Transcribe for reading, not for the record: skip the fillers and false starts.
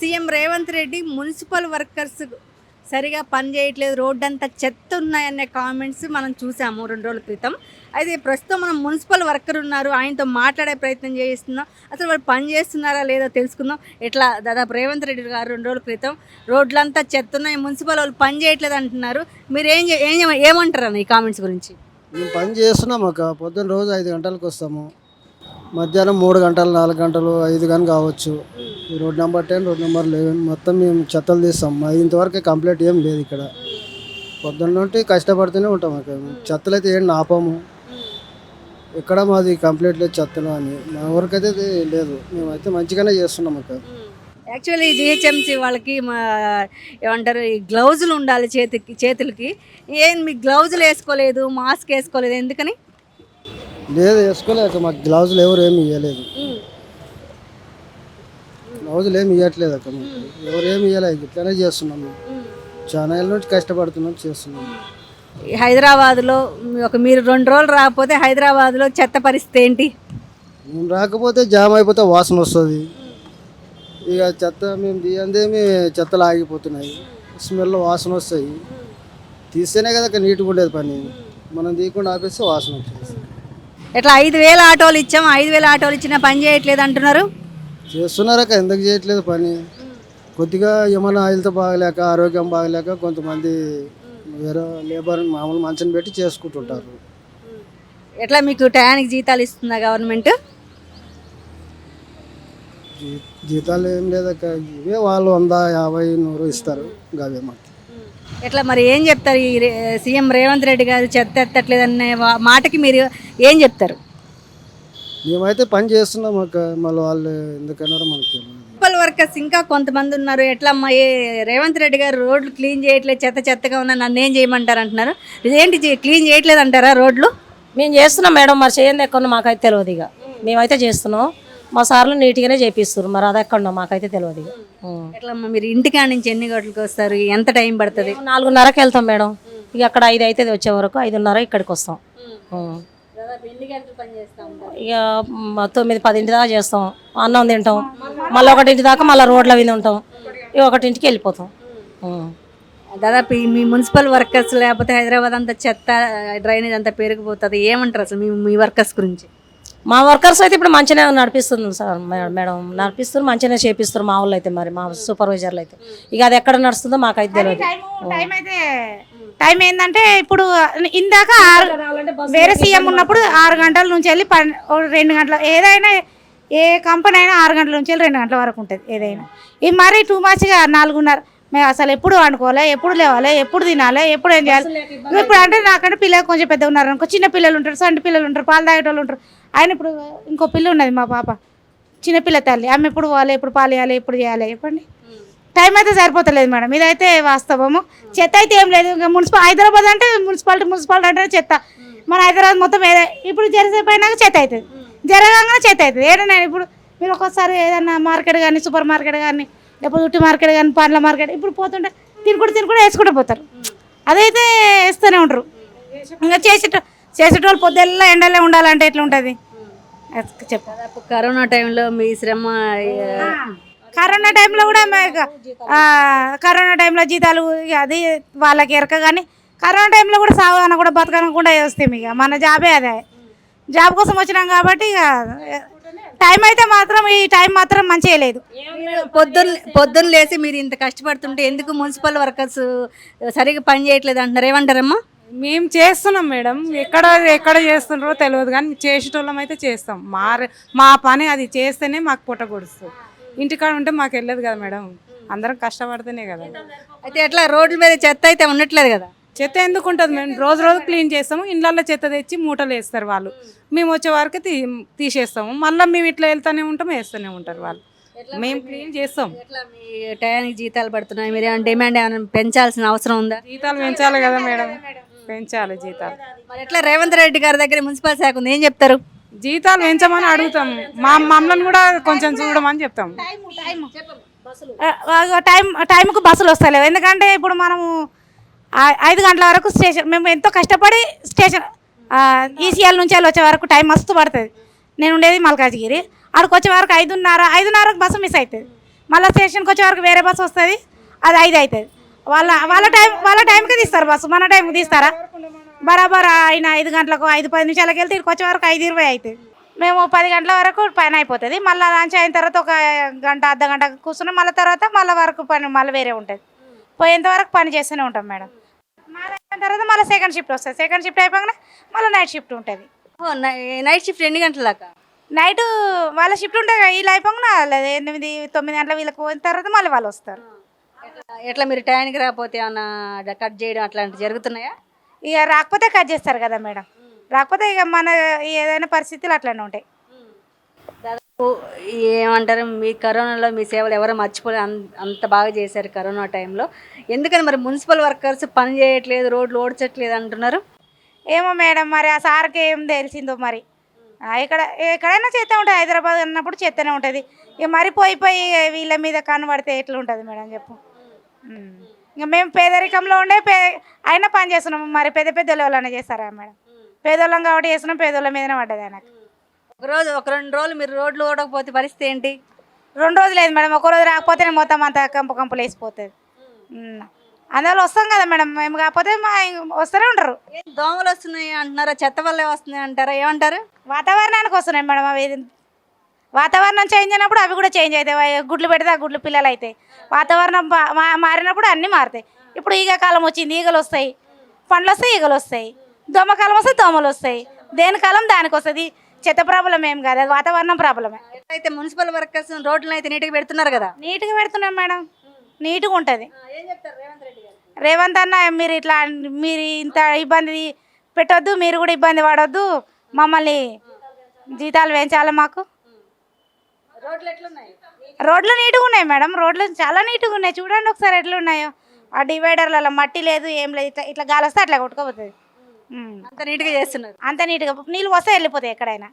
CM Revanth Reddy municipal workers సరిగా పని చేయట్లేదు, రోడ్డంతా చెత్త ఉన్నాయనే కామెంట్స్ మనం చూసాము 2 రోజుల క్రితం. అయితే ప్రస్తుతం మనం మున్సిపల్ వర్కర్ ఉన్నారు, ఆయనతో మాట్లాడే ప్రయత్నం చేస్తున్నాం. అసలు వాళ్ళు పని చేస్తున్నారా లేదో తెలుసుకుందాం. ఇట్లా దాదాపు రేవంత్ రెడ్డి గారు 2 రోజుల క్రితం రోడ్లంతా చెత్త ఉన్నాయి, మున్సిపల్ వాళ్ళు పని చేయట్లేదు అంటున్నారు. మీరు ఏమంటారు అన్న ఈ కామెంట్స్ గురించి? మేము పని చేస్తున్నాం అక్క. పొద్దున్న రోజు 5 గంటలకు వస్తాము, మధ్యాహ్నం 3 గంటలు 4 గంటలు 5 కానీ కావచ్చు. ఈ రోడ్ నెంబర్ 10 రోడ్ నెంబర్ 11 మొత్తం మేము చెత్తలు తీస్తాం. అది ఇంతవరకు కంప్లీట్ ఏం లేదు ఇక్కడ. పొద్దున్న నుండి కష్టపడుతూనే ఉంటాం అక్క. చెత్తలు అయితే ఏం ఆపము, ఎక్కడ మాది కంప్లీట్ లేదు చెత్తలు అని మా వరకు అయితే లేదు. మేమైతే మంచిగానే చేస్తున్నాం అక్క. యాక్చువల్లీ జిహెచ్ఎంసీ వాళ్ళకి ఏమంటారు, ఈ గ్లౌజులు ఉండాలి చేతులకి. ఏం మీ గ్లౌజులు వేసుకోలేదు, మాస్క్ వేసుకోలేదు, ఎందుకని? లేదు వేసుకోలేక మాకు గ్లౌజులు ఎవరు ఏమి ఇవ్వలేదు. గ్లౌజులు ఏమి ఇవ్వట్లేదు అక్క. మాకు ఎవరు ఏమి ఇవ్వలేదు, ఇట్లానే చేస్తున్నాం. మేము చాలా ఏళ్ళ నుంచి కష్టపడుతున్నాం, చేస్తున్నాం. హైదరాబాద్లో మీరు 2 రోజులు రాకపోతే హైదరాబాద్లో చెత్త పరిస్థితి ఏంటి? మేము రాకపోతే జామ్ అయిపోతే వాసన వస్తుంది. ఇక చెత్త మేము తీయందేమి చెత్తలు ఆగిపోతున్నాయి, స్మెల్ వాసన వస్తాయి. తీస్తేనే కదా నీట్గా ఉండేది పని. మనం తీయకుండా ఆపేస్తే వాసన వచ్చేది. ఇట్లా 5,000 ఆటోలు ఇచ్చాము, 5,000 ఆటోలు ఇచ్చినా పని చేయట్లేదు అంటున్నారు. చేస్తున్నారక్క, ఎందుకు చేయట్లేదు పని? కొద్దిగా ఏమైనా హెల్త్ బాగలేక, ఆరోగ్యం బాగలేక కొంతమంది వేరే లేబర్ మామూలు మంచిని పెట్టి చేసుకుంటుంటారు. ఎట్లా మీకు టయానికి జీతాలు ఇస్తుందా గవర్నమెంట్? జీతాలు ఏం లేదక్క. ఇవే వాళ్ళు 100, 50, 100 ఇస్తారు. అవే మాకు. ఎట్లా మరి ఏం చెప్తారు ఈ సీఎం రేవంత్ రెడ్డి గారు చెత్త ఎత్తట్లేదనే మాటకి మీరు ఏం చెప్తారు? మేమైతే పని చేస్తున్నాం అక్క. మళ్ళీ వాళ్ళు ఎందుకన్నారో మనకు తెలియదు. మున్సిపల్ వర్కర్స్ ఇంకా కొంతమంది ఉన్నారు. ఎట్లా అమ్మా, రేవంత్ రెడ్డి గారు రోడ్లు క్లీన్ చేయట్లేదు, చెత్తగా ఉన్నా, నన్ను ఏం చేయమంటారు అంటున్నారు. ఇదేంటి క్లీన్ చేయట్లేదు అంటారా రోడ్లు? మేము చేస్తున్నాం మేడం, మరి చేయండి ఎక్కడ మాకైతే తెలియదు. ఇక మేమైతే చేస్తున్నాం, మా సార్లు నీట్గానే చేపిస్తారు. మరి అది ఎక్కడో మాకైతే తెలియదు. ఇక ఎట్లమ్మా, మీరు ఇంటికాడ నుంచి ఎన్ని గంటలకు వస్తారు, ఎంత టైం పడుతుంది? 4:30కి వెళ్తాం మేడం. ఇక అక్కడ 5 అవుతుంది వచ్చే వరకు. 5:30 ఇక్కడికి వస్తాం. ఇక 9, 10 దాకా చేస్తాం. అన్నం తింటాం, మళ్ళీ 1 దాకా మళ్ళీ రోడ్ల మీద ఉంటాం. ఇక 1కి వెళ్ళిపోతాం. దాదాపు మీ మున్సిపల్ వర్కర్స్ లేకపోతే హైదరాబాద్ అంతా చెత్త డ్రైనేజ్ అంతా పెరిగిపోతుంది. ఏమంటారు అసలు మీ వర్కర్స్ గురించి? మా వర్కర్స్ అయితే ఇప్పుడు మంచిగా నడిపిస్తుంది సార్ మేడం, నడిపిస్తారు, మంచిగా చేపిస్తారు మా వాళ్ళు అయితే. మరి మా సూపర్వైజర్లు అయితే ఇక అది ఎక్కడ నడుస్తుందో మాకైతే తెలియదు. టైం ఏంటంటే ఇప్పుడు ఇందాక వేరే సీఎం ఉన్నప్పుడు 6 గంటల నుంచి వెళ్ళి 2 గంటల, ఏదైనా ఏ కంపెనీ అయినా 6 గంటల నుంచి వెళ్ళి 2 గంటల వరకు ఉంటుంది ఏదైనా. ఇది మరీ టూ మచ్గా 4:30. మేము అసలు ఎప్పుడు వండుకోవాలి, ఎప్పుడు లేవాలి, ఎప్పుడు తినాలి, ఎప్పుడు ఏం చేయాలి. ఇప్పుడు అంటే నాకంటే పిల్లలు కొంచెం పెద్దగా ఉన్నారు అనుకో, చిన్న పిల్లలు ఉంటారు, సంటి పిల్లలు ఉంటారు, పాలు తాగేటోళ్ళు ఉంటారు. ఆయన ఇప్పుడు ఇంకో పిల్ల ఉన్నది మా పాప, చిన్నపిల్ల తల్లి. ఆమె ఎప్పుడు పోవాలి, ఎప్పుడు పాలు వేయాలి, ఎప్పుడు చేయాలి చెప్పండి. టైం అయితే సరిపోతలేదు మేడం, ఇదైతే వాస్తవము. చెత్త అయితే ఏం లేదు. ఇంకా హైదరాబాద్ అంటే మున్సిపాలిటీ అంటే చెత్త. మన హైదరాబాద్ మొత్తం ఇప్పుడు జరసేపు అయినాక చెత్త అవుతుంది, జరగగానే చెత్త అవుతుంది. ఏదైనా ఇప్పుడు మీరు ఒక్కోసారి ఏదైనా మార్కెట్ కానీ, సూపర్ మార్కెట్ కానీ, లేకపోతే ఉట్టి మార్కెట్ కానీ, పండ్ల మార్కెట్ ఇప్పుడు పోతుంటే తినుకుంటూ వేసుకుంటూ పోతారు. అదైతే వేస్తూనే ఉంటారు. ఇంకా చేసేటోళ్ళు పొద్దుల్లా ఎండలే ఉండాలంటే ఎట్లా ఉంటుంది చెప్పు. కరోనా టైంలో మీ శ్రమ, కరోనా టైంలో కూడా కరోనా టైంలో జీతాలు అది వాళ్ళకి ఎరక. కానీ కరోనా టైంలో కూడా సావన కూడా బతకనకుండా వస్తాం. ఇక మన జాబే అదే, జాబ్ కోసం వచ్చినాం కాబట్టి ఇక టైం అయితే మాత్రం ఈ టైం మాత్రం మంచిగా లేదు. పొద్దున్న లేసి మీరు ఇంత కష్టపడుతుంటే ఎందుకు మున్సిపల్ వర్కర్స్ సరిగ్గా పని చేయట్లేదు అంటున్నారు, ఏమంటారమ్మా? మేము చేస్తున్నాం మేడం, ఎక్కడ చేస్తున్నారో తెలియదు కానీ చేసేటోళ్ళం అయితే చేస్తాం. మా పని అది చేస్తేనే మాకు పుట్ట కొడుస్తుంది. ఇంటికాడ ఉంటే మాకు వెళ్ళదు కదా మేడం, అందరం కష్టపడితేనే కదా. అయితే ఎట్లా రోడ్ల మీద చెత్త అయితే ఉండట్లేదు కదా? చెత్త ఎందుకు ఉంటుంది మేము రోజు క్లీన్ చేస్తాము. ఇండ్లలో చెత్త తెచ్చి మూటలు వేస్తారు వాళ్ళు, మేము వచ్చే వరకు తీసేస్తాము. మళ్ళీ మేము ఇట్లా వెళ్తూనే ఉంటాం, వేస్తూనే ఉంటారు వాళ్ళు. మేము క్లీన్ చేస్తాం. మీ టయానికి జీతాలు పడుతున్నాయి, మీరు ఏమైనా డిమాండ్ ఏమైనా పెంచాల్సిన అవసరం ఉందా? జీతాలు పెంచాలి కదా మేడం, పెంచాలి జీతాలు. మరి ఎట్లా రేవంత్ రెడ్డి గారి దగ్గర మున్సిపల్ శాఖ ఉంది, ఏం చెప్తారు? జీతాలు పెంచమని అడుగుతాము, మమ్మల్ని కూడా కొంచెం చూడమని చెప్తాము. టైంకు బస్సులు వస్తలేవు. ఎందుకంటే ఇప్పుడు మనము 5 గంటల వరకు స్టేషన్, మేము ఎంతో కష్టపడి స్టేషన్ ఈసీఎల్ నుంచి వచ్చే వరకు టైం మస్తు పడుతుంది. నేను ఉండేది మల్కాజ్గిరి, ఆడికి వచ్చే వరకు 5:30కు బస్సు మిస్ అవుతుంది. మళ్ళీ స్టేషన్కి వచ్చే వరకు వేరే బస్సు వస్తుంది, అది 5 అవుతుంది. వాళ్ళ టైంకి తీస్తారు బస్సు, మన టైంకి తీస్తారా? బరాబర్ ఆయన 5 గంటలకు 5-10 నిమిషాలకు వెళ్తే ఇక్కడికి వచ్చే వరకు 5:20 అవుతుంది. మేము 10 గంటల వరకు పని అయిపోతుంది. మళ్ళీ లంచ్ అయిన తర్వాత ఒక గంట అర్ధ గంట కూర్చున్నాం, మళ్ళీ తర్వాత మళ్ళీ వరకు పని మళ్ళీ వేరే ఉంటుంది. పోయేంత వరకు పని చేస్తూనే ఉంటాం మేడం. మాది అయిన తర్వాత మళ్ళీ సెకండ్ షిఫ్ట్ వస్తుంది. సెకండ్ షిఫ్ట్ అయిపోగానే మళ్ళీ నైట్ షిఫ్ట్ ఉంటుంది. నైట్ షిఫ్ట్ ఎన్ని గంటల దాకా? నైట్ వాళ్ళ షిఫ్ట్ ఉంటుంది, వీళ్ళు అయిపోగానే 8-9 గంటల వీళ్ళకి పోయిన తర్వాత మళ్ళీ వాళ్ళు వస్తారు. ఎట్లా మీరు టైంకి రాకపోతే ఏమన్నా కట్ చేయడం అట్లాంటివి జరుగుతున్నాయా? ఇక రాకపోతే కట్ చేస్తారు కదా మేడం, రాకపోతే ఇక మన ఏదైనా పరిస్థితులు అట్లనే ఉంటాయి. దాదాపు ఏమంటారు, మీ కరోనాలో మీ సేవలు ఎవరో మర్చిపోలే, అంత బాగా చేశారు కరోనా టైంలో. ఎందుకని మరి మున్సిపల్ వర్కర్స్ పని చేయట్లేదు, రోడ్లు ఓడ్చట్లేదు అంటున్నారు? ఏమో మేడం, మరి ఆ సార్కి ఏం తెలిసిందో మరి. ఎక్కడైనా చేస్తూ ఉంటుంది, హైదరాబాద్ అన్నప్పుడు చేస్తూనే ఉంటుంది. ఇక మరి పోయి వీళ్ళ మీద కనబడితే ఎట్లా ఉంటుంది మేడం చెప్పు. ఇంకా మేము పేదరికంలో ఉండే అయినా పని చేస్తున్నాము, మరి పెద్ద వాళ్ళనే చేస్తారా మేడం? పేదోళ్ళం కాబట్టి చేస్తున్నాం, పేదోళ్ళ మీదనే పడ్డది ఆయనకు. ఒక 2 రోజులు మీరు రోడ్లు ఓడకపోతే పరిస్థితి ఏంటి? 2 రోజులు లేదు మేడం, ఒక రోజు రాకపోతేనే మొత్తం అంతా కంపులు వేసిపోతుంది. అందువల్ల వస్తాం కదా మేడం, మేము కాకపోతే వస్తూనే ఉంటారు. దోమలు వస్తున్నాయి అంటున్నారా, చెత్త వల్లే వస్తున్నాయి అంటారా, ఏమంటారు? వాతావరణానికి వస్తున్నాయి మేడం అవి. వాతావరణం చేంజ్ అయినప్పుడు అవి కూడా చేంజ్ అవుతాయి. గుడ్లు పెడితే ఆ గుడ్లు పిల్లలు అవుతాయి. వాతావరణం మారినప్పుడు అన్నీ మారుతాయి. ఇప్పుడు ఈగ కాలం వచ్చింది, ఈగలు వస్తాయి. పండ్లు వస్తాయి, ఈగలు వస్తాయి. దోమకాలం వస్తే దోమలు వస్తాయి. దేని కాలం దానికి వస్తుంది. చెత్త ప్రాబ్లం ఏం కాదు, అది వాతావరణం ప్రాబ్లమే. అయితే మున్సిపల్ వర్కర్స్ రోడ్లను అయితే నీట్గా పెడుతున్నారు కదా? నీట్గా పెడుతున్నాం మేడం, నీట్గా ఉంటుంది. ఏం చెప్తారు రేవంత్ రెడ్డి గారు? రేవంత్ అన్న, మీరు ఇంత ఇబ్బంది పెట్టొద్దు, మీరు కూడా ఇబ్బంది పడొద్దు, మమ్మల్ని జీతాలు పెంచాలి మాకు. రోడ్లు ఎట్లున్నాయి? రోడ్లు నీట్గా ఉన్నాయి మేడం, రోడ్లు చాలా నీట్గా ఉన్నాయి. చూడండి ఒకసారి ఎట్లా ఉన్నాయో. ఆ డివైడర్లలో మట్టి లేదు, ఏం లేదు. ఇట్లా గాలి వస్తే అట్లా కొట్టుకోపోతుంది. అంత నీట్గా చేస్తున్నారు. అంత నీట్గా నీళ్ళు వస్తే వెళ్ళిపోతాయి ఎక్కడైనా.